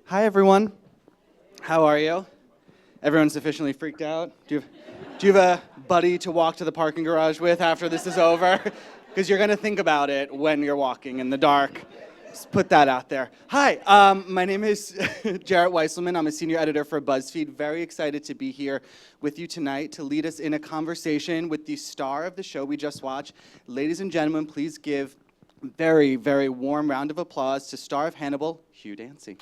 Hi, everyone. How are you? Everyone's sufficiently freaked out? Do you have a buddy to walk to the parking garage with after this is over? Because you're going to think about it when you're walking in the dark. Just put that out there. Hi, my name is Jarrett Weisselman. I'm a senior editor for BuzzFeed. Very excited to be here with you tonight to lead us in a conversation with the star of the show we just watched. Ladies and gentlemen, please give a very, very warm round of applause to star of Hannibal, Hugh Dancy.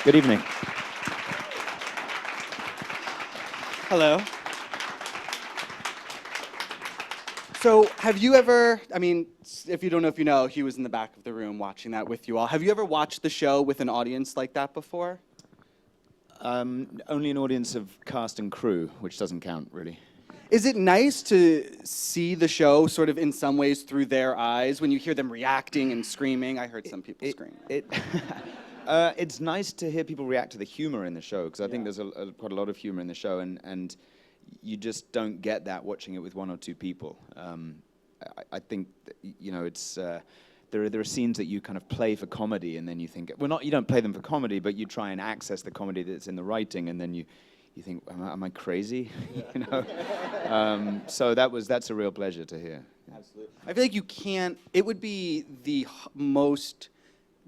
Good evening. Hello. So have you ever, if you don't know if you know, Hugh was in the back of the room watching that with you all. Have you ever watched the show with an audience like that before? Only an audience of cast and crew, which doesn't count, really. Is it nice to see the show sort of in some ways through their eyes when you hear them reacting and screaming? I heard some people scream. It's nice to hear people react to the humor in the show, because I think there's quite a lot of humor in the show, and you just don't get that watching it with one or two people. I think it's there are scenes that you kind of play for comedy, and then you think, you don't play them for comedy, but you try and access the comedy that's in the writing, and then you think, am I crazy? So that's a real pleasure to hear. Absolutely. I feel like it would be the most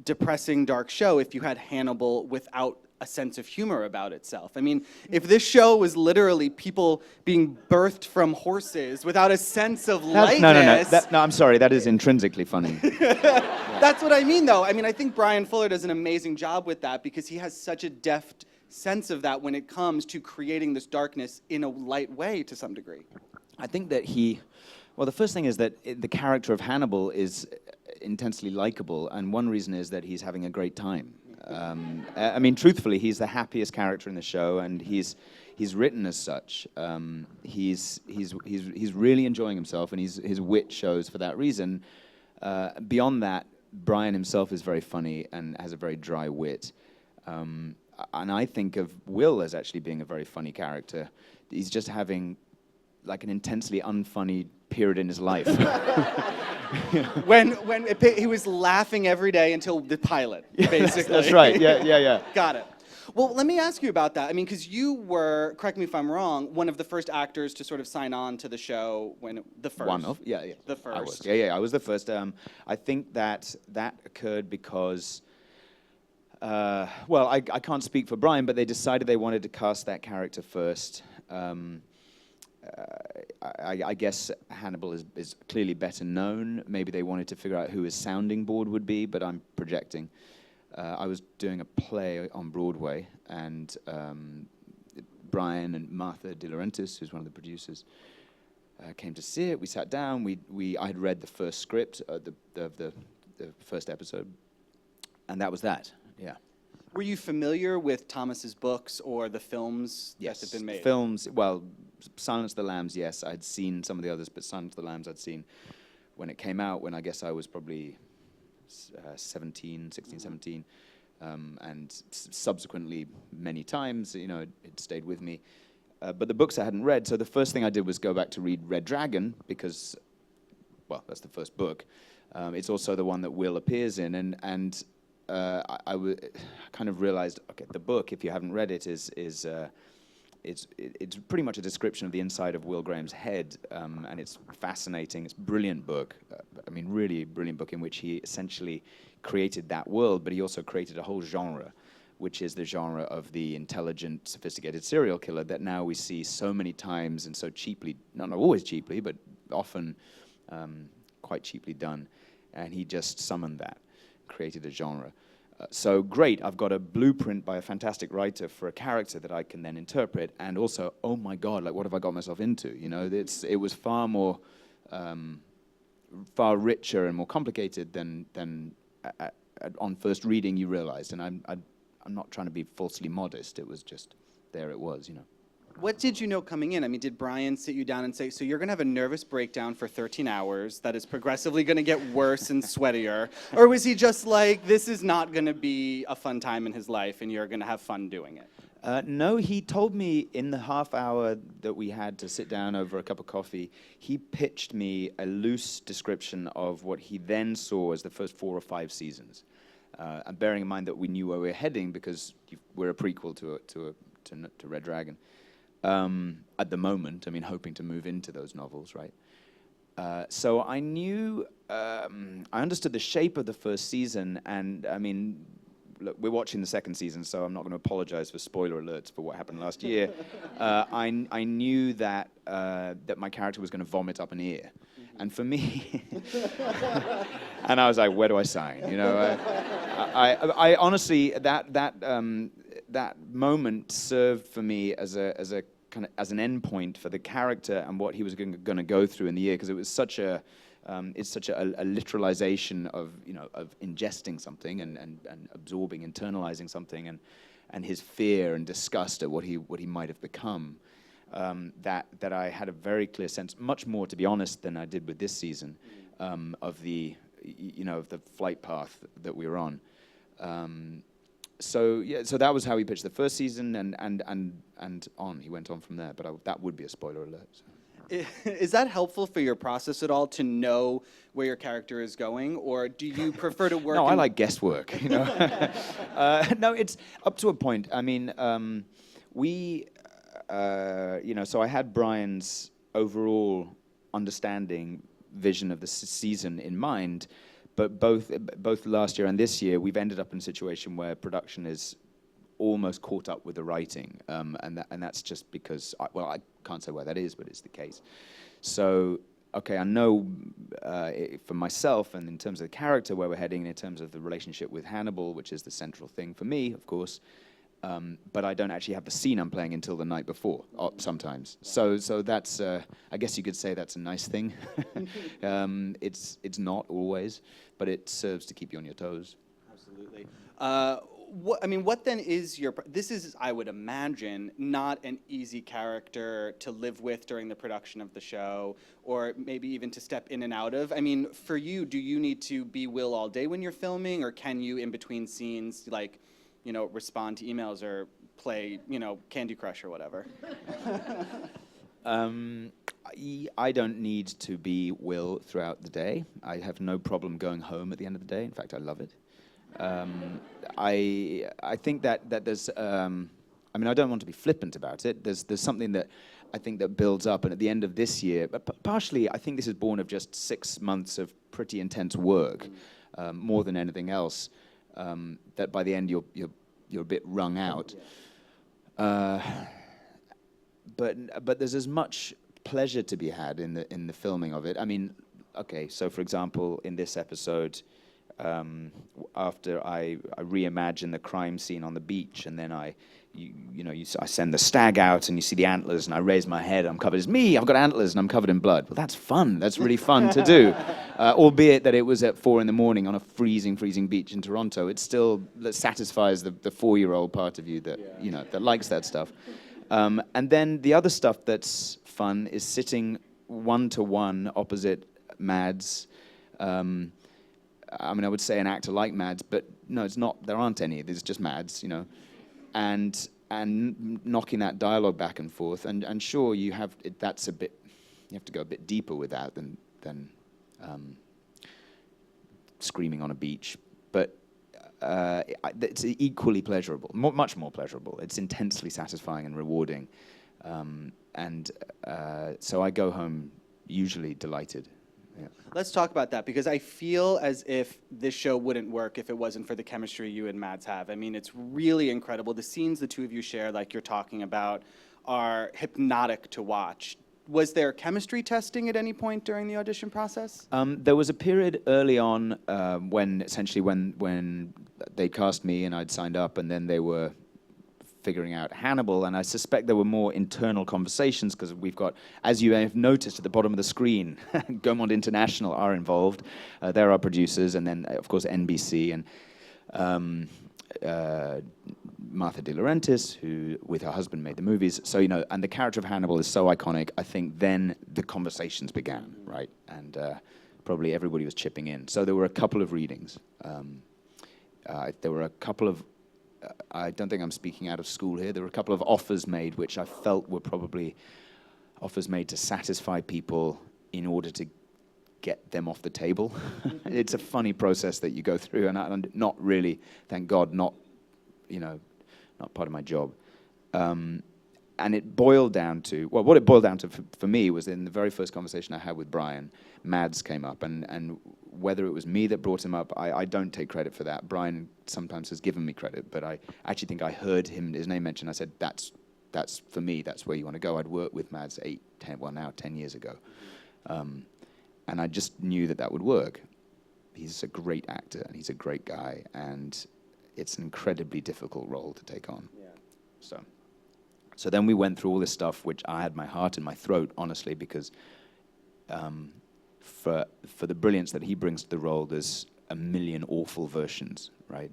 depressing, dark show if you had Hannibal without a sense of humor about itself. If this show was literally people being birthed from horses without a sense of lightness... No, I'm sorry, that is intrinsically funny. That's what I mean, though. I think Bryan Fuller does an amazing job with that because he has such a deft sense of that when it comes to creating this darkness in a light way to some degree. I think that the first thing is that the character of Hannibal is intensely likable, and one reason is that he's having a great time. Truthfully, he's the happiest character in the show, and he's written as such. He's really enjoying himself, and his wit shows for that reason. Beyond that, Bryan himself is very funny and has a very dry wit. And I think of Will as actually being a very funny character. He's just having like an intensely unfunny period in his life. When he was laughing every day until the pilot, basically. That's right, yeah. Got it. Well, let me ask you about that. Because you were, correct me if I'm wrong, one of the first actors to sort of sign on to the show the first. One of, yeah. The first. I was, I was the first. I think that occurred because, I can't speak for Bryan, but they decided they wanted to cast that character first. I guess Hannibal is clearly better known. Maybe they wanted to figure out who his sounding board would be, but I'm projecting. I was doing a play on Broadway, and Bryan and Martha De Laurentiis, who's one of the producers, came to see it. We sat down. I had read the first script, the first episode, and that was that. Yeah. Were you familiar with Thomas's books or the films that had been made? Films, Silence of the Lambs, yes. I'd seen some of the others, but Silence of the Lambs I'd seen when it came out, when I guess I was probably 16, 17, and subsequently many times, it stayed with me. But the books I hadn't read, so the first thing I did was go back to read Red Dragon, because, that's the first book. It's also the one that Will appears in, and I kind of realized, okay, the book, if you haven't read it, it's pretty much a description of the inside of Will Graham's head, and it's fascinating. It's a brilliant book. Really brilliant book in which he essentially created that world, but he also created a whole genre, which is the genre of the intelligent, sophisticated serial killer that now we see so many times and so cheaply, not always cheaply, but often quite cheaply done. And he just summoned that, created a genre. So great, I've got a blueprint by a fantastic writer for a character that I can then interpret, and also, oh my God, what have I got myself into? It was far more, far richer and more complicated than on first reading you realized. And I'm not trying to be falsely modest. It was just, there it was, What did you know coming in? Did Bryan sit you down and say, so you're going to have a nervous breakdown for 13 hours that is progressively going to get worse and sweatier? Or was he just like, this is not going to be a fun time in his life and you're going to have fun doing it? No, he told me in the half hour that we had to sit down over a cup of coffee, he pitched me a loose description of what he then saw as the first 4 or 5 seasons. And bearing in mind that we knew where we were heading because we're a prequel to Red Dragon. At the moment, I mean, hoping to move into those novels, right? So I knew, I understood the shape of the first season, and I mean, look, we're watching the second season, so I'm not going to apologize for spoiler alerts for what happened last year. I knew that that my character was going to vomit up an ear, and for me, and I was like, where do I sign? You know, I honestly that moment served for me as a kind of as an endpoint for the character and what he was going to go through in the year, because it was such a it's such a literalization of, you know, of ingesting something and absorbing, internalizing something, and his fear and disgust at what he might have become. That I had a very clear sense, much more, to be honest, than I did with this season, of the, you know, of the flight path that we were on. So yeah, so that was how he pitched the first season, and on he went on from there. But that would be a spoiler alert. So. Is that helpful for your process at all, to know where your character is going, or do you prefer to work? No, I like guesswork. You know, no, it's up to a point. I mean, you know, so I had Brian's overall understanding, vision of the season in mind, but both last year and this year, we've ended up in a situation where production is almost caught up with the writing, and that's just because, I can't say why that is, but it's the case. So, okay, I know for myself and in terms of the character where we're heading, and in terms of the relationship with Hannibal, which is the central thing for me, of course, but I don't actually have the scene I'm playing until the night before, sometimes. So that's, I guess you could say that's a nice thing. It's not always, but it serves to keep you on your toes. Absolutely. What then is this is, I would imagine, not an easy character to live with during the production of the show, or maybe even to step in and out of. I mean, for you, do you need to be Will all day when you're filming, or can you, in between scenes, like, you know, respond to emails or play, you know, Candy Crush or whatever? I don't need to be Will throughout the day. I have no problem going home at the end of the day. In fact, I love it. I think that there's, I mean, I don't want to be flippant about it. There's something that I think that builds up, and at the end of this year, but partially, I think this is born of just 6 months of pretty intense work, more than anything else. That by the end you're a bit wrung out. But there's as much pleasure to be had in the filming of it. I mean, okay, so for example, in this episode, after I reimagine the crime scene on the beach, and then I send the stag out, and you see the antlers, and I raise my head, I'm covered. It's me, I've got antlers, and I'm covered in blood. Well, that's fun. That's really fun to do. Albeit that it was at 4 a.m. on a freezing beach in Toronto. It still satisfies the 4-year-old part of you that, you know, that likes that stuff. And then the other stuff that's fun is sitting 1-to-1 opposite Mads. I mean, I would say an actor like Mads, but no, it's not. There aren't any. There's just Mads, you know, and knocking that dialogue back and forth. And sure, you have that's a bit. You have to go a bit deeper with that than screaming on a beach. But it's equally pleasurable, much more pleasurable. It's intensely satisfying and rewarding, so I go home usually delighted. Yeah. Let's talk about that, because I feel as if this show wouldn't work if it wasn't for the chemistry you and Mads have. I mean, it's really incredible. The scenes the two of you share, like you're talking about, are hypnotic to watch. Was there chemistry testing at any point during the audition process? There was a period early on when they cast me and I'd signed up, and then they were figuring out Hannibal, and I suspect there were more internal conversations, because we've got, as you have noticed at the bottom of the screen, Gaumont International are involved. They're our producers, and then, of course, NBC, and Martha De Laurentiis, who, with her husband, made the movies. So, you know, and the character of Hannibal is so iconic, I think then the conversations began, right? And probably everybody was chipping in. So there were a couple of readings. There were a couple of I don't think I'm speaking out of school here. There were a couple of offers made which I felt were probably offers made to satisfy people in order to get them off the table. It's a funny process that you go through, and I'm not really, thank God, not part of my job. And it boiled down to, well, what it boiled down to for me was in the very first conversation I had with Brian, Mads came up, and whether it was me that brought him up, I don't take credit for that. Brian sometimes has given me credit, but I actually think I heard his name mentioned. I said, that's for me, that's where you want to go. I'd worked with Mads 10 years ago. And I just knew that would work. He's a great actor, and he's a great guy, and it's an incredibly difficult role to take on. Yeah. So then we went through all this stuff, which I had my heart in my throat, honestly, because for the brilliance that he brings to the role, there's a million awful versions, right?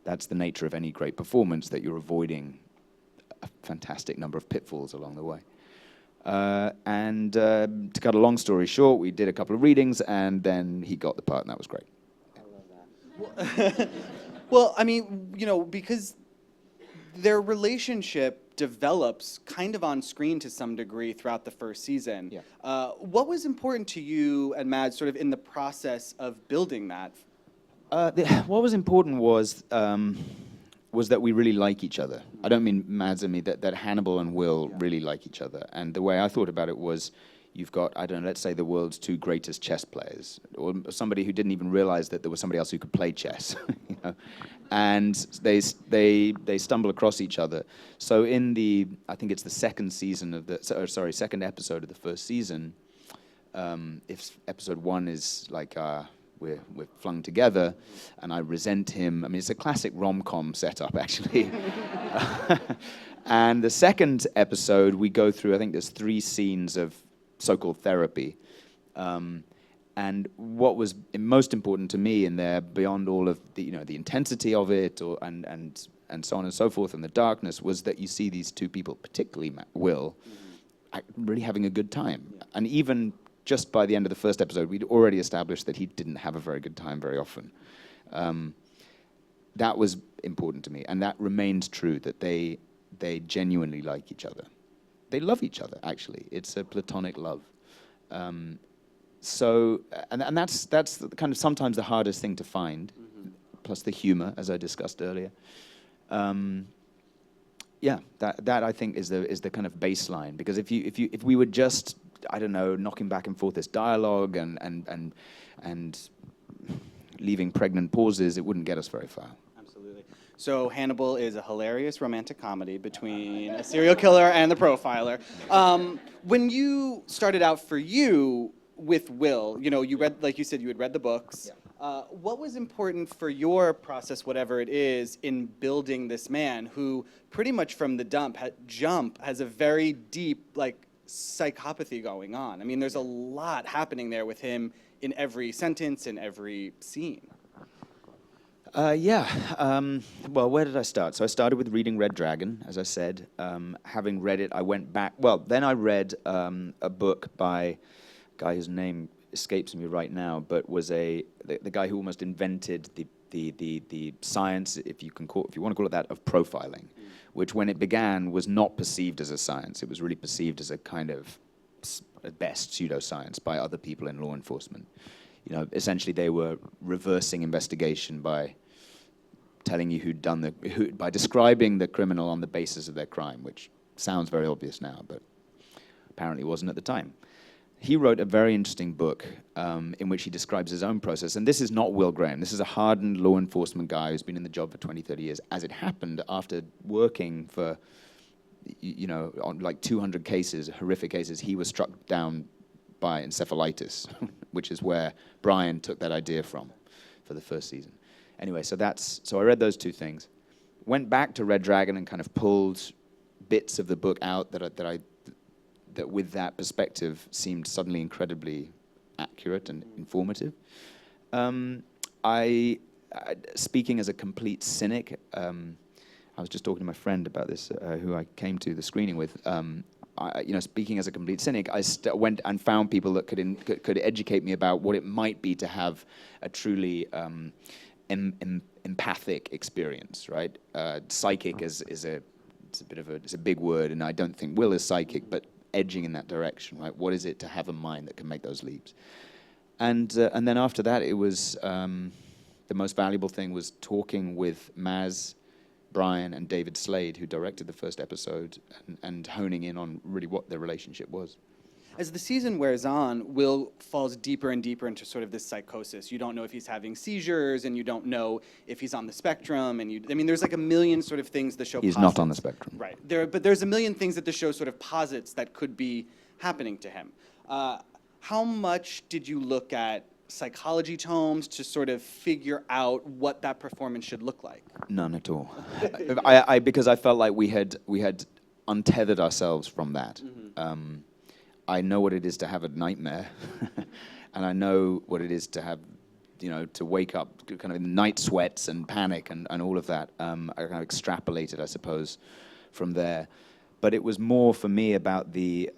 That's the nature of any great performance, that you're avoiding a fantastic number of pitfalls along the way. And to cut a long story short, we did a couple of readings, and then he got the part, and that was great. I love that. Well, I mean, because their relationship develops kind of on screen to some degree throughout the first season. Yeah. What was important to you and Mads sort of in the process of building that? What was important was that we really like each other. I don't mean Mads and me, that Hannibal and Will really like each other. And the way I thought about it was, you've got, I don't know, let's say the world's two greatest chess players, or somebody who didn't even realize that there was somebody else who could play chess, and they stumble across each other. So in I think it's the second episode of the first season, if episode 1 is like, we're flung together, and I resent him. I mean, it's a classic rom-com setup, actually. And the second episode, we go through, I think there's 3 scenes of so-called therapy. And what was most important to me in there, beyond all of the intensity of it, and so on and so forth, and the darkness, was that you see these two people, particularly Will, really having a good time. Yeah. And even just by the end of the first episode, we'd already established that he didn't have a very good time very often. That was important to me, and that remains true, that they genuinely like each other. They love each other, actually. It's a platonic love. So, and that's kind of sometimes the hardest thing to find, plus the humor, as I discussed earlier. Yeah, that I think is the kind of baseline, because if we were just, I don't know, knocking back and forth this dialogue and leaving pregnant pauses, it wouldn't get us very far. Absolutely. So Hannibal is a hilarious romantic comedy between a serial killer and the profiler. When you started out for you with Will, you read, like you said, you had read the books. Yeah. What was important for your process, whatever it is, in building this man who pretty much from the jump has a very deep, psychopathy going on? I mean, there's a lot happening there with him in every sentence, in every scene. Well, where did I start? So I started with reading Red Dragon, as I said. Having read it, I went back. Well, then I read a book by a guy whose name escapes me right now, but was the guy who almost invented the science, if you want to call it that, of profiling, which when it began was not perceived as a science. It was really perceived as a kind of, at best, pseudoscience by other people in law enforcement. Essentially they were reversing investigation by telling you by describing the criminal on the basis of their crime, which sounds very obvious now, but apparently wasn't at the time. He wrote a very interesting book in which he describes his own process. And this is not Will Graham. This is a hardened law enforcement guy who's been in the job for 20, 30 years. As it happened, after working for, on like 200 cases, horrific cases, he was struck down by encephalitis, which is where Brian took that idea from for the first season. Anyway, so I read those two things. Went back to Red Dragon and kind of pulled bits of the book out that with that perspective seemed suddenly incredibly accurate and informative. Speaking as a complete cynic, I was just talking to my friend about this, who I came to the screening with. Speaking as a complete cynic, I went and found people that could educate me about what it might be to have a truly empathic experience, right? Psychic is it's a big word, and I don't think Will is psychic, but edging in that direction, right? What is it to have a mind that can make those leaps? And then after that, it was the most valuable thing was talking with Maz, Brian, and David Slade, who directed the first episode, and honing in on really what their relationship was. As the season wears on, Will falls deeper and deeper into sort of this psychosis. You don't know if he's having seizures, and you don't know if he's on the spectrum, and there's like a million sort of things the show He's posits. not on the spectrum. Right. But there's a million things that the show sort of posits that could be happening to him. How much did you look at psychology tomes to sort of figure out what that performance should look like? None at all. Because I felt like we had untethered ourselves from that. Mm-hmm. I know what it is to have a nightmare, and I know what it is to have, to wake up kind of in night sweats and panic and all of that. I kind of extrapolated, I suppose, from there. But it was more for me about the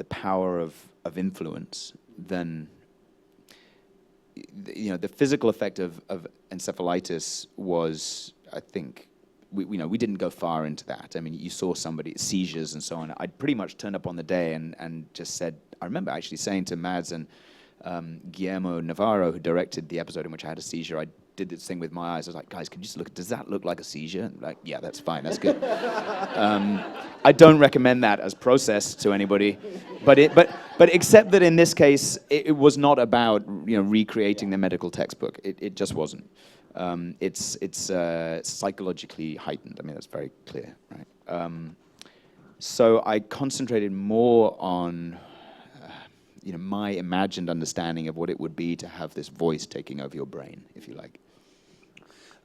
power of influence than, the physical effect of encephalitis was, I think, we didn't go far into that. I mean, you saw somebody, seizures and so on. I'd pretty much turned up on the day and just said, I remember actually saying to Mads and Guillermo Navarro, who directed the episode in which I had a seizure, I did this thing with my eyes. I was like, guys, can you just look, does that look like a seizure? And like, yeah, that's fine, that's good. I don't recommend that as process to anybody, but except that in this case, it was not about recreating the medical textbook. It just wasn't. It's psychologically heightened. I mean, that's very clear, right? So I concentrated more on my imagined understanding of what it would be to have this voice taking over your brain, if you like.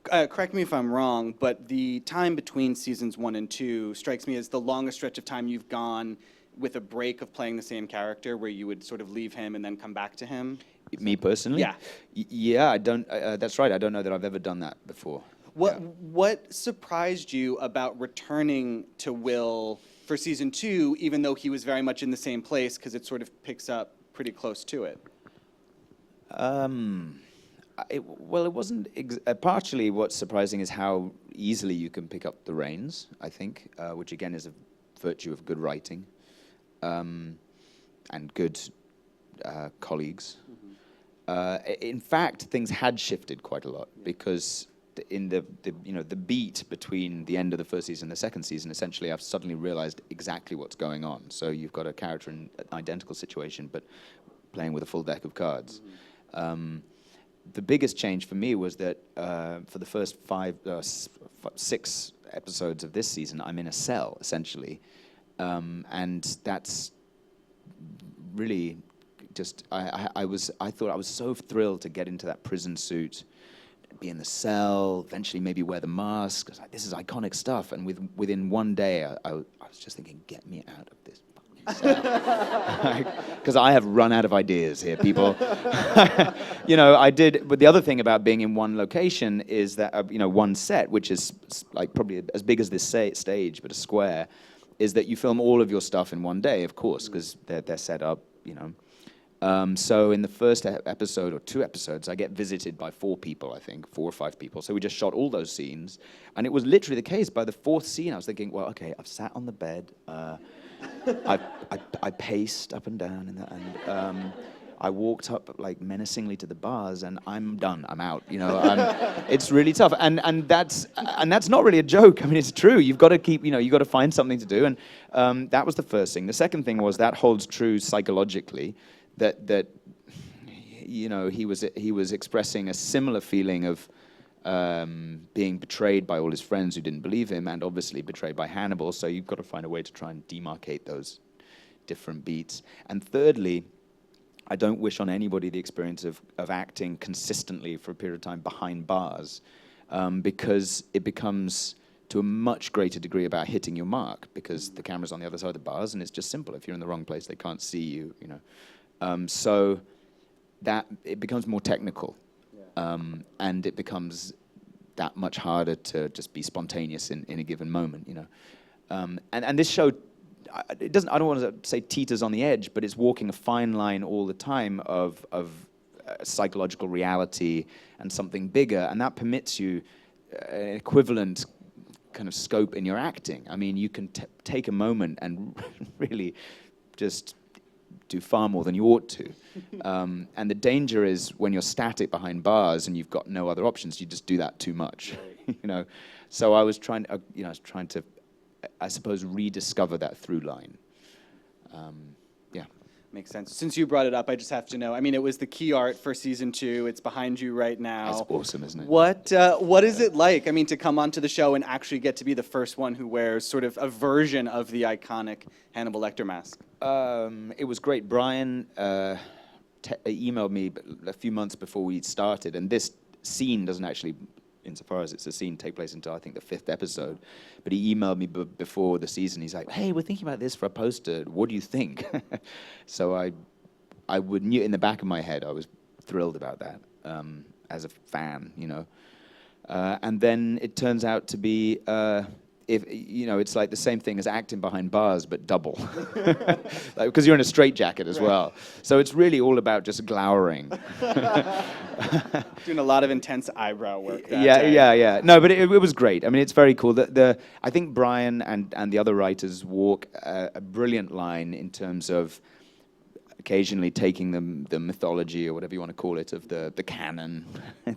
Correct me if I'm wrong, but the time between seasons 1 and 2 strikes me as the longest stretch of time you've gone with a break of playing the same character, where you would sort of leave him and then come back to him. Me personally? Yeah. Yeah, I don't. That's right. I don't know that I've ever done that before. What surprised you about returning to Will for season 2, even though he was very much in the same place, because it sort of picks up pretty close to it? It wasn't partially what's surprising is how easily you can pick up the reins, I think, which again is a virtue of good writing and good colleagues. Mm-hmm. In fact, things had shifted quite a lot, because in the beat between the end of the first season and the second season, essentially I've suddenly realized exactly what's going on. So you've got a character in an identical situation, but playing with a full deck of cards. Mm-hmm. The biggest change for me was that for the first 6 episodes of this season, I'm in a cell, essentially. And that's really just, I thought I was so thrilled to get into that prison suit, be in the cell, eventually maybe wear the mask. I was like, this is iconic stuff. And within one day, I was just thinking, get me out of this because I have run out of ideas here, people. I did. But the other thing about being in one location is that one set, which is like probably as big as this stage, but a square, is that you film all of your stuff in one day, of course, because they're set up. So in the first episode or 2 episodes, I get visited by 4 people, I think, 4 or 5 people. So we just shot all those scenes, and it was literally the case. By the 4th scene, I was thinking, well, okay, I've sat on the bed. I paced up and down, and I walked up like menacingly to the bars, and I'm done. I'm out. It's really tough, and that's not really a joke. I mean, it's true. You've got to keep. You've got to find something to do, and that was the first thing. The second thing was that holds true psychologically. That he was expressing a similar feeling of being betrayed by all his friends who didn't believe him, and obviously betrayed by Hannibal. So you've got to find a way to try and demarcate those different beats. And thirdly, I don't wish on anybody the experience of acting consistently for a period of time behind bars, because it becomes to a much greater degree about hitting your mark, because the camera's on the other side of the bars, and it's just simple. If you're in the wrong place, they can't see you. So that it becomes more technical. And it becomes that much harder to just be spontaneous in a given moment, And this show, it doesn't. I don't want to say teeters on the edge, but it's walking a fine line all the time of psychological reality and something bigger, and that permits you an equivalent kind of scope in your acting. I mean, you can take a moment and really just do far more than you ought to. And the danger is when you're static behind bars and you've got no other options, you just do that too much, you know. So I was trying to, I suppose, rediscover that through line. Yeah. Makes sense. Since you brought it up, I just have to know. I mean, it was the key art for season 2. It's behind you right now. That's awesome, isn't it? What is it like? I mean, to come onto the show and actually get to be the first one who wears sort of a version of the iconic Hannibal Lecter mask. It was great. Brian emailed me a few months before we started, and this scene doesn't actually, insofar as it's a scene, take place until I think the 5th episode. But he emailed me before the season. He's like, "Hey, we're thinking about this for a poster. What do you think?" So I knew in the back of my head I was thrilled about that as a fan, you know. And then it turns out to be, if you know, it's like the same thing as acting behind bars, but double, because you're in a straitjacket as well. So it's really all about just glowering. Doing a lot of intense eyebrow work. Yeah. No, but it was great. I mean, it's very cool. I think Brian and the other writers walk a brilliant line in terms of occasionally taking the mythology, or whatever you want to call it, of the canon,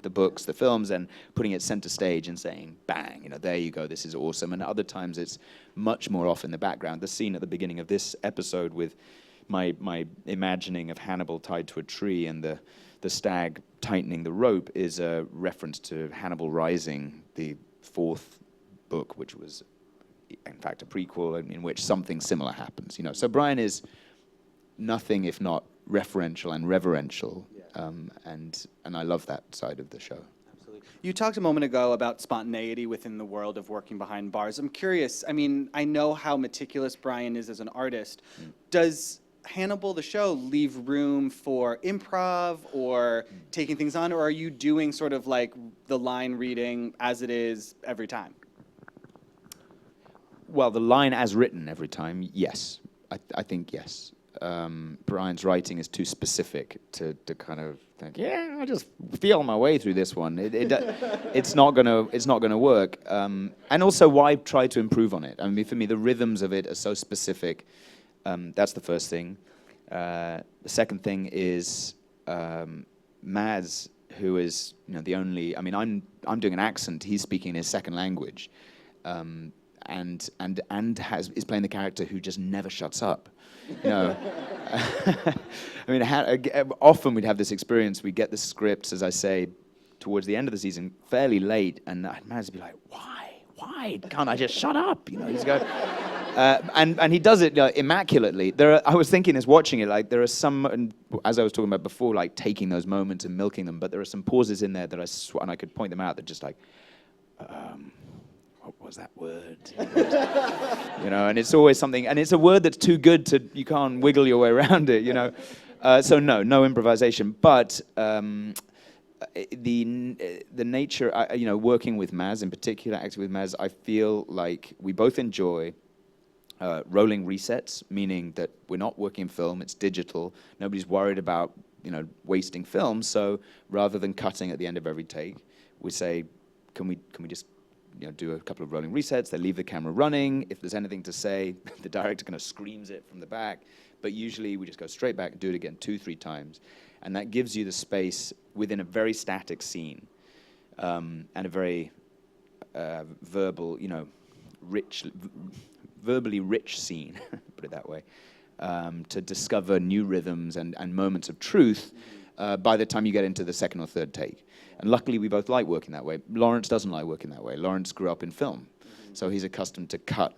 the books, the films, and putting it center stage and saying, bang, you know, there you go, this is awesome. And other times it's much more off in the background. The scene at the beginning of this episode with my imagining of Hannibal tied to a tree and the stag tightening the rope is a reference to Hannibal Rising, the 4th book, which was, in fact, a prequel in which something similar happens. You know, so Brian is nothing if not referential and reverential, and I love that side of the show. Absolutely. You talked a moment ago about spontaneity within the world of working behind bars. I'm curious, I mean, I know how meticulous Brian is as an artist. Does Hannibal, the show, leave room for improv or taking things on, or are you doing sort of like the line reading as it is every time? Well, the line as written every time, yes. I think yes. Brian's writing is too specific to kind of think, yeah, I just feel my way through this one. It's not gonna work. And also, why try to improve on it? I mean, for me, the rhythms of it are so specific. That's the first thing. The second thing is Mads, who is, you know, the only. I mean, I'm doing an accent. He's speaking in his second language, and is playing the character who just never shuts up. You know, I mean, often we'd have this experience. We get the scripts, as I say, towards the end of the season, fairly late, and I'd manage to be like, "Why can't I just shut up?" You know, he's going, and he does it immaculately. I was thinking, as watching it, like there are some, and as I was talking about before, like taking those moments and milking them. But there are some pauses in there that and I could point them out that just like. What was that word? You know, and it's always something, and it's a word that's too good you can't wiggle your way around it, you know. So no improvisation, but the nature, you know, working with Maz in particular, acting with Maz, I feel like we both enjoy rolling resets, meaning that we're not working in film, it's digital, nobody's worried about, you know, wasting film, so rather than cutting at the end of every take, we say, can we just, you know, do a couple of rolling resets, they leave the camera running. If there's anything to say, the director kind of screams it from the back. But usually we just go straight back and do it again 2-3 times. And that gives you the space within a very static scene and a very verbal, you know, verbally rich scene, put it that way, to discover new rhythms and moments of truth by the time you get into the second or third take. And luckily, we both like working that way. Laurence doesn't like working that way. Laurence grew up in film, so he's accustomed to cut,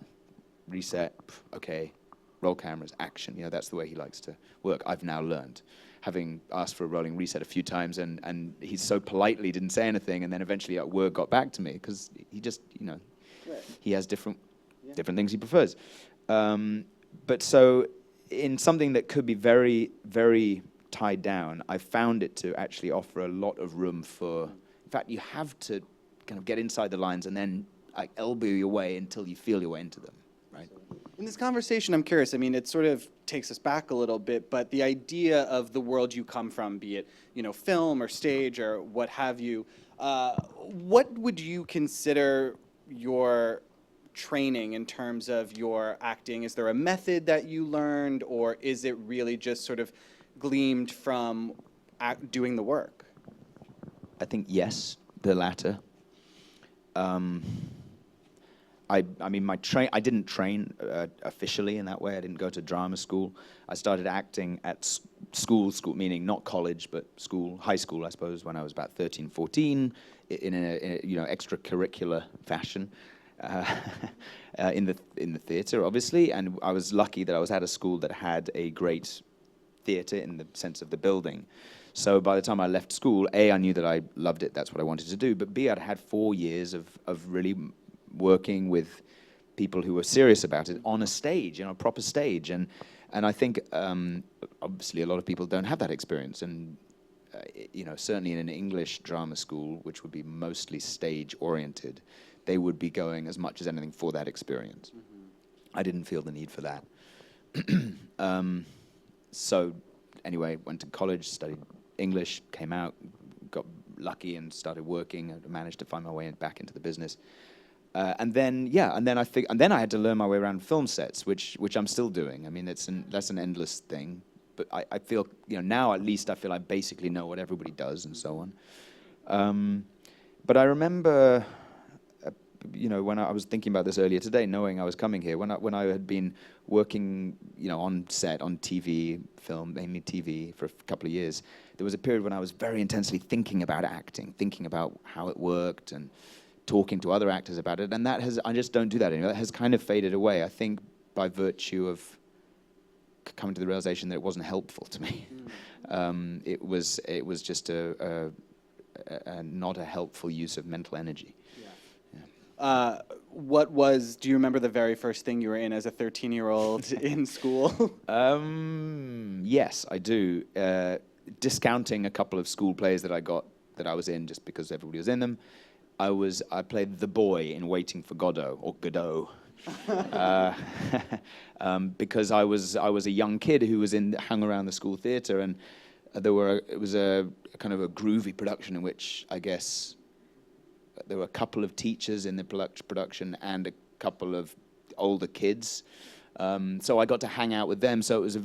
reset, okay, roll cameras, action. You know, that's the way he likes to work. I've now learned, having asked for a rolling reset a few times, and he so politely didn't say anything, and then eventually word got back to me, because he just, you know, he has different things he prefers. But so, in something that could be very, very tied down, I found it to actually offer a lot of room for, in fact, you have to kind of get inside the lines and then like elbow your way until you feel your way into them, right? In this conversation, I'm curious, I mean, it sort of takes us back a little bit, but the idea of the world you come from, be it, film or stage or what have you, what would you consider your training in terms of your acting? Is there a method that you learned, or is it really just sort of gleamed from doing the work? I think yes, the latter. I mean, I didn't train officially in that way. I didn't go to drama school. I started acting at school meaning not college, but school, high school, I suppose, when I was about 13, 14, in a extracurricular fashion, in the theatre, obviously. And I was lucky that I was at a school that had a great theatre in the sense of the building. So by the time I left school, A, I knew that I loved it, that's what I wanted to do, but B, I'd had 4 years of really working with people who were serious about it on a stage, a proper stage. And I think, obviously, a lot of people don't have that experience. And, certainly in an English drama school, which would be mostly stage-oriented, they would be going as much as anything for that experience. Mm-hmm. I didn't feel the need for that. So, anyway, went to college, studied English, came out, got lucky and started working, and managed to find my way back into the business. And then I had to learn my way around film sets, which I'm still doing. I mean, that's an endless thing. But I feel, now at least I feel I basically know what everybody does and so on. But I remember, when I was thinking about this earlier today, knowing I was coming here, when I had been working, on set, on TV, film, mainly TV, for a couple of years, there was a period when I was very intensely thinking about acting, thinking about how it worked and talking to other actors about it, and I just don't do that anymore. That has kind of faded away, I think, by virtue of coming to the realization that it wasn't helpful to me. It was just a not a helpful use of mental energy. Yeah. Do you remember the very first thing you were in as a 13-year-old in school? Yes, I do. Discounting a couple of school plays that I was in just because everybody was in them, I played the boy in Waiting for Godot, or Godot, because I was a young kid who hung around the school theatre, and it was a kind of a groovy production in which I guess there were a couple of teachers in the production and a couple of older kids, so I got to hang out with them. So it was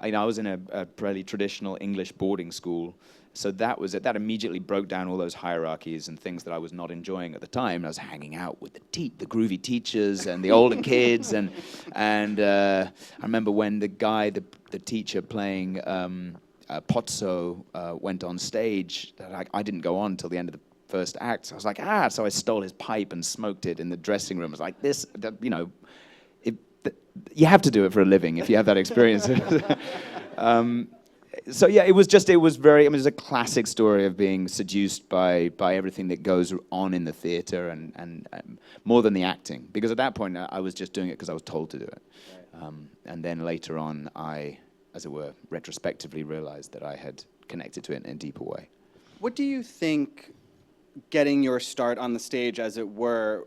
I was in a fairly traditional English boarding school. So that was it. That immediately broke down all those hierarchies and things that I was not enjoying at the time. I was hanging out with the groovy teachers and the older kids, and I remember when the teacher playing Pozzo went on stage. I didn't go on till the end of the first act. So I was like, so I stole his pipe and smoked it in the dressing room. I was like, you have to do it for a living if you have that experience. So yeah, it was a classic story of being seduced by everything that goes on in the theatre, and more than the acting, because at that point I was just doing it because I was told to do it. Right. And then later on, I, as it were, retrospectively realized that I had connected to it in a deeper way. What do you think getting your start on the stage, as it were,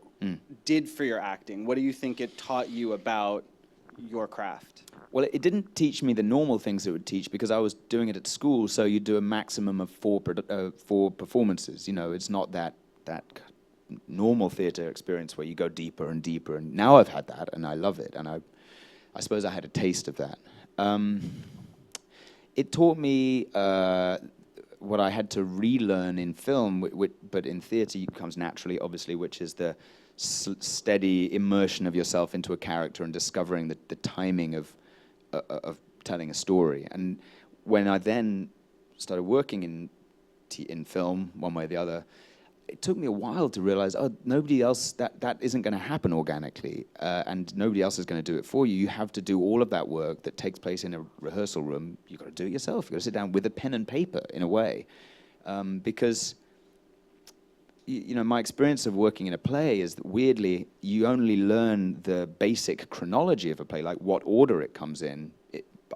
did for your acting? What do you think it taught you about your craft? Well, it didn't teach me the normal things it would teach, because I was doing it at school, so you do a maximum of four performances. It's not that normal theatre experience where you go deeper and deeper, and now I've had that, and I love it, and I suppose I had a taste of that. It taught me what I had to relearn in film, but in theatre comes naturally, obviously, which is the steady immersion of yourself into a character and discovering the timing of telling a story. And when I then started working in film, one way or the other, it took me a while to realize, nobody else, that isn't going to happen organically, and nobody else is going to do it for you. You have to do all of that work that takes place in a rehearsal room. You've got to do it yourself. You've got to sit down with a pen and paper, in a way, because my experience of working in a play is that, weirdly, you only learn the basic chronology of a play, like what order it comes in,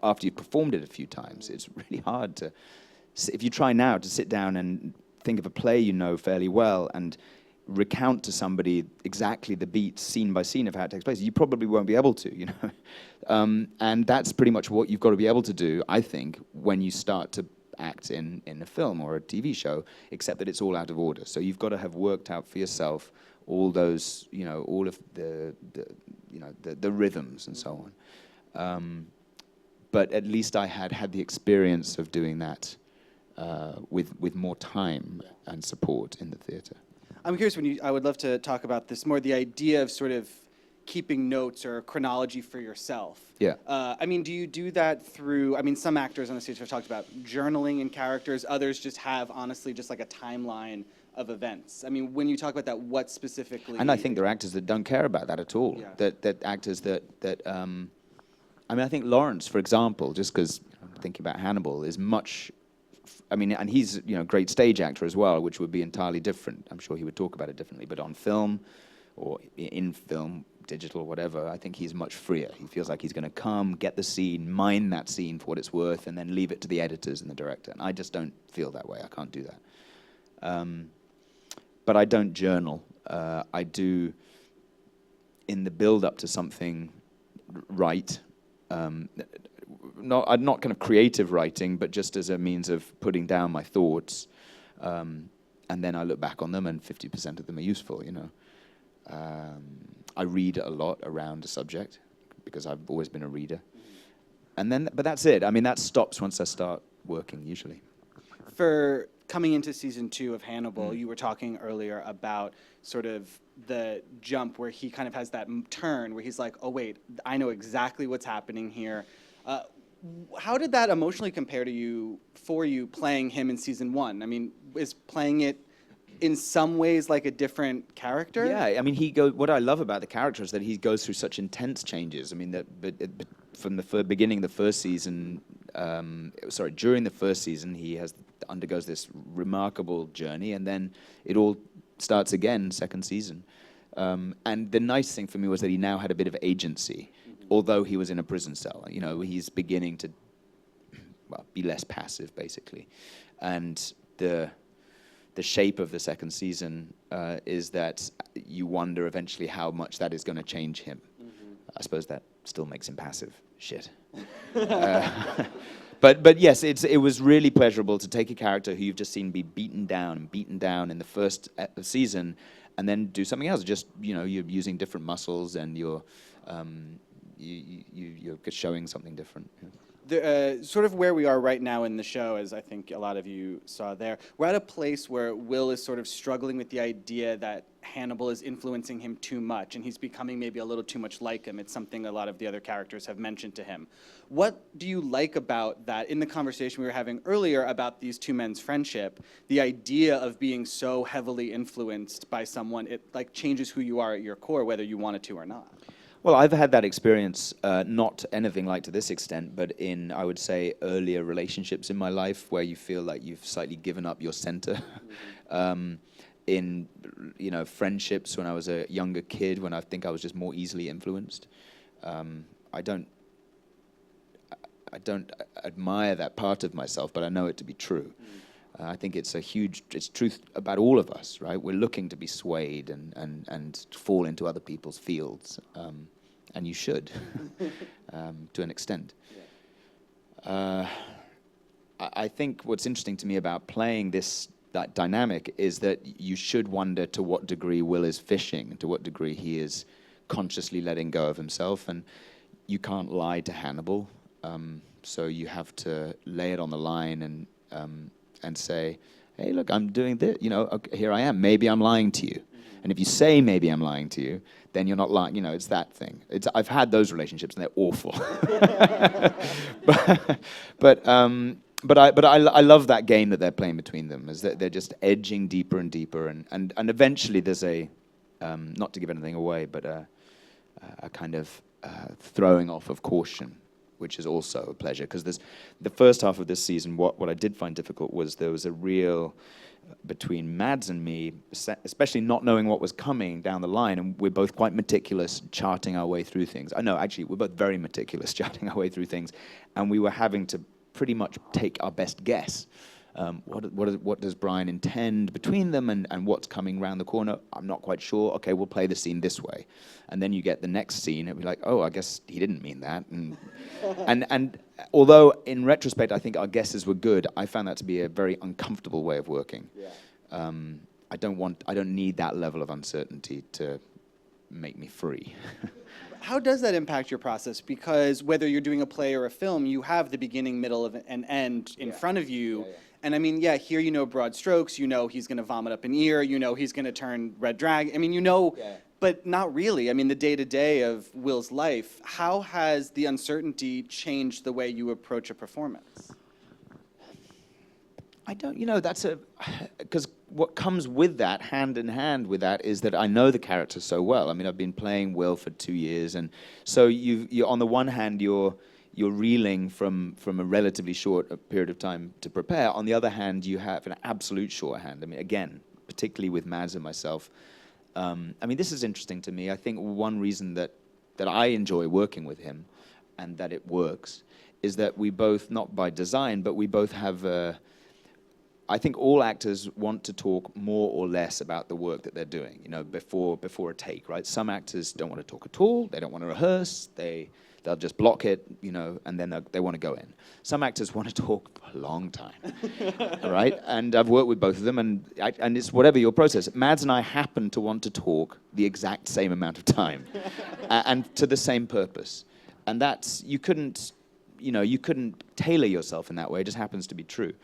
after you've performed it a few times. It's really hard to, if you try now to sit down and think of a play fairly well, and recount to somebody exactly the beat, scene by scene, of how it takes place. You probably won't be able to, you know. And that's pretty much what you've got to be able to do, I think, when you start to act in a film or a TV show, except that it's all out of order. So you've got to have worked out for yourself all those, you know, all of the rhythms and so on. But at least I had the experience of doing that with more time and support in the theatre. I'm curious, I would love to talk about this more, the idea of sort of keeping notes or chronology for yourself. Yeah. I mean, do you do that through, I mean, some actors on the stage have talked about journaling in characters, others just have, honestly, just like a timeline of events. I mean, when you talk about that, what specifically? And I think there are actors that don't care about that at all. Yeah. That actors that I mean, I think Laurence, for example, just because I'm thinking about Hannibal, is much, I mean, and he's, you know, a great stage actor as well, which would be entirely different. I'm sure he would talk about it differently, but on film or in film, digital, whatever, I think he's much freer. He feels like he's going to come, get the scene, mine that scene for what it's worth, and then leave it to the editors and the director. And I just don't feel that way. I can't do that. But I don't journal. I do, in the build-up to something, write. Not kind of creative writing, but just as a means of putting down my thoughts. And then I look back on them, and 50% of them are useful, you know. I read a lot around a subject, because I've always been a reader. And then, but that's it. I mean, that stops once I start working, usually. For coming into season 2 of Hannibal, you were talking earlier about sort of the jump where he kind of has that turn where he's like, oh, wait, I know exactly what's happening here. How did that emotionally compare to you, for you, playing him in season 1? I mean, is playing it in some ways like a different character? Yeah, I mean, what I love about the character is that he goes through such intense changes. I mean, from the beginning, the first season, during the first season, he undergoes this remarkable journey, and then it all starts again, second season. And the nice thing for me was that he now had a bit of agency, although he was in a prison cell. You know, he's beginning to, well, be less passive, basically. And the shape of the second season is that you wonder eventually how much that is going to change him. I suppose that still makes him passive. Shit. But yes, it was really pleasurable to take a character who you've just seen be beaten down in the first season, and then do something else. Just, you know, you're using different muscles, and you're showing something different. Yeah. Sort of where we are right now in the show, as I think a lot of you saw there, we're at a place where Will is sort of struggling with the idea that Hannibal is influencing him too much, and he's becoming maybe a little too much like him. It's something a lot of the other characters have mentioned to him. What do you like about that? In the conversation we were having earlier about these two men's friendship, the idea of being so heavily influenced by someone, it like changes who you are at your core, whether you want it to or not. Well, I've had that experience, not anything like to this extent, but in, I would say, earlier relationships in my life where you feel like you've slightly given up your center. In, you know, friendships when I was a younger kid, when I think I was just more easily influenced. I don't admire that part of myself, but I know it to be true. I think it's truth about all of us, right? We're looking to be swayed and fall into other people's fields, and you should, to an extent. Yeah. I think what's interesting to me about playing that dynamic is that you should wonder to what degree Will is fishing, to what degree he is consciously letting go of himself, and you can't lie to Hannibal, so you have to lay it on the line and say, hey, look, I'm doing this, you know, okay, here I am, maybe I'm lying to you. And if you say maybe I'm lying to you, then you're not lying, you know, it's that thing. I've had those relationships and they're awful. But I love that game that they're playing between them, is that they're just edging deeper and deeper, and eventually there's a, not to give anything away, but a kind of throwing off of caution, which is also a pleasure, because the first half of this season, what I did find difficult was there was a real, between Mads and me, especially not knowing what was coming down the line, and we're both quite meticulous, charting our way through things. I know, actually, we're both very meticulous, charting our way through things, and we were having to pretty much take our best guess What does Brian intend between them, and what's coming round the corner? I'm not quite sure. Okay, we'll play the scene this way, and then you get the next scene. It'll be like, oh, I guess he didn't mean that. And although in retrospect I think our guesses were good, I found that to be a very uncomfortable way of working. Yeah. I don't need that level of uncertainty to make me free. How does that impact your process? Because whether you're doing a play or a film, you have the beginning, middle, and end in front of you. Yeah, yeah. And I mean, yeah, here you know broad strokes, you know he's going to vomit up an ear, you know he's going to turn red drag. I mean, you know, yeah. But not really. I mean, the day-to-day of Will's life, how has the uncertainty changed the way you approach a performance? I don't, because what comes with that, hand in hand with that, is that I know the character so well. I mean, I've been playing Will for 2 years, and so you on the one hand, you're reeling from a relatively short period of time to prepare. On the other hand, you have an absolute shorthand. I mean, again, particularly with Mads and myself. I mean, this is interesting to me. I think one reason that I enjoy working with him, and that it works, is that we both, not by design, but we both have I think all actors want to talk more or less about the work that they're doing, before a take, right? Some actors don't want to talk at all. They don't want to rehearse. They'll just block it, and then they want to go in. Some actors want to talk for a long time, right? And I've worked with both of them, and it's whatever your process. Mads and I happen to want to talk the exact same amount of time, and to the same purpose. And that's, you couldn't tailor yourself in that way. It just happens to be true.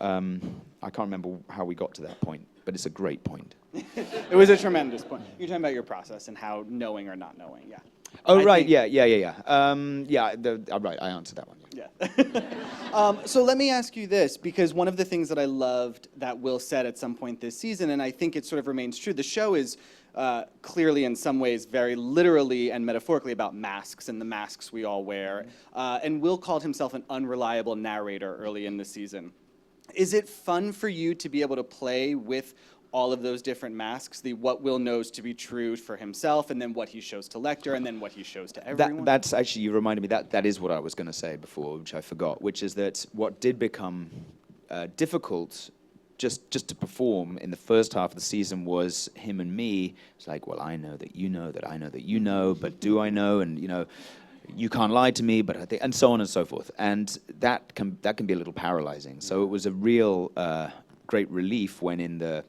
I can't remember how we got to that point, but it's a great point. It was a tremendous point. You're talking about your process and how knowing or not knowing, yeah. Oh, right, yeah. Right, I answered that one. Yeah. So let me ask you this, because one of the things that I loved that Will said at some point this season, and I think it sort of remains true, the show is clearly in some ways very literally and metaphorically about masks and the masks we all wear. And Will called himself an unreliable narrator early in the season. Is it fun for you to be able to play with all of those different masks, what Will knows to be true for himself, and then what he shows to Lecter, and then what he shows to everyone? That's actually, you reminded me, that is what I was going to say before, which I forgot, which is that what did become difficult just to perform in the first half of the season was him and me. It's like, well, I know that you know that I know that you know, but do I know? And, you can't lie to me, but I think, and so on and so forth. And that can be a little paralyzing. So it was a real great relief when in the,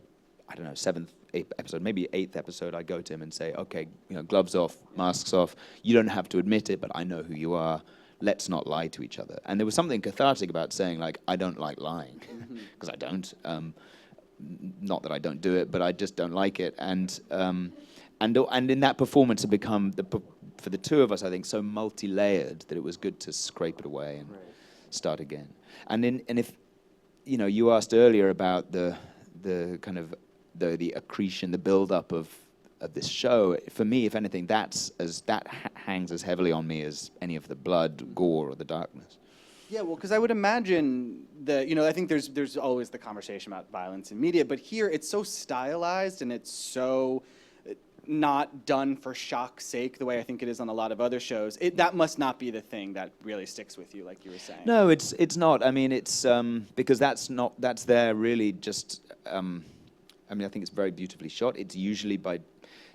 I don't know, 7th, 8th episode, maybe 8th episode, I go to him and say, okay, gloves off, masks off. You don't have to admit it, but I know who you are. Let's not lie to each other. And there was something cathartic about saying, like, I don't like lying, because I don't. Not that I don't do it, but I just don't like it. And in that performance, it become for the two of us, I think, so multi-layered that it was good to scrape it away and start again. And if you asked earlier about the kind of the accretion, the build-up of this show. For me, if anything, that hangs as heavily on me as any of the blood, gore, or the darkness. Yeah, well, because I would imagine that, I think there's always the conversation about violence in media, but here it's so stylized and it's so not done for shock's sake the way I think it is on a lot of other shows. That must not be the thing that really sticks with you, like you were saying. No, it's not. I mean, it's because that's there really just. I think it's very beautifully shot. It's usually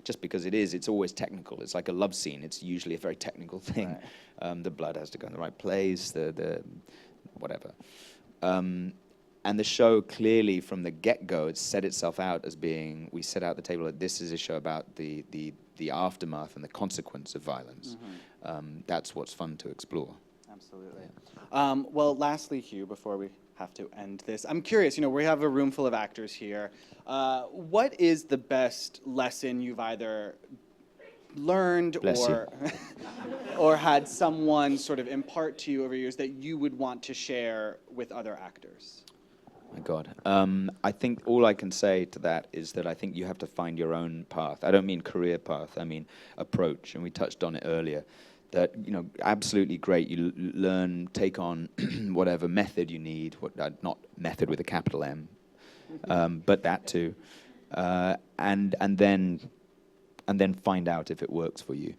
just because it's always technical. It's like a love scene. It's usually a very technical thing. Right. The blood has to go in the right place. The whatever. And the show clearly from the get-go, it set itself out as being, we set out the table that this is a show about the aftermath and the consequence of violence. Mm-hmm. That's what's fun to explore. Absolutely. Yeah. Well, lastly, Hugh, before we have to end this, I'm curious, we have a room full of actors here. What is the best lesson you've either learned or had someone sort of impart to you over years that you would want to share with other actors? My God. I think all I can say to that is that I think you have to find your own path. I don't mean career path, I mean approach, and we touched on it earlier. That, absolutely great, you learn, take on whatever method you need, not method with a capital M, but that too, and then find out if it works for you.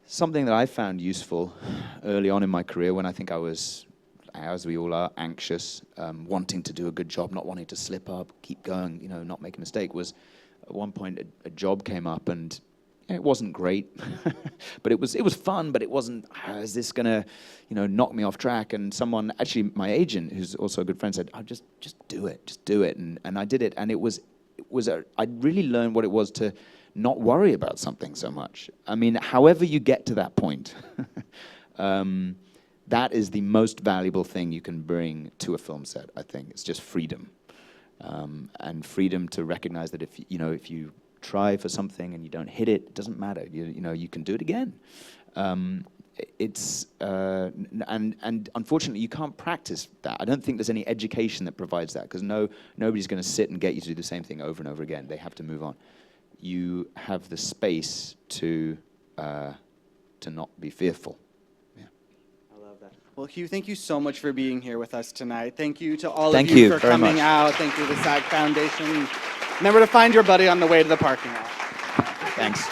Something that I found useful early on in my career, when I think I was as we all are, anxious, wanting to do a good job, not wanting to slip up, keep going, you know, not make a mistake, was at one point a job came up and it wasn't great, but it was fun, but it wasn't, is this gonna, you know, knock me off track? And someone, actually my agent, who's also a good friend, said, oh, just do it. And I did it, and I really learned what it was to not worry about something so much. I mean, however you get to that point, that is the most valuable thing you can bring to a film set, I think. It's just freedom. And freedom to recognize that if you try for something and you don't hit it, it doesn't matter. You know, you can do it again. And unfortunately, you can't practice that. I don't think there's any education that provides that, because nobody's going to sit and get you to do the same thing over and over again. They have to move on. You have the space to not be fearful. Yeah. I love that. Well, Hugh, thank you so much for being here with us tonight. Thank you to all Thank of you you for very coming much. out. Thank you to the SAG Foundation. Remember to find your buddy on the way to the parking lot. Thanks.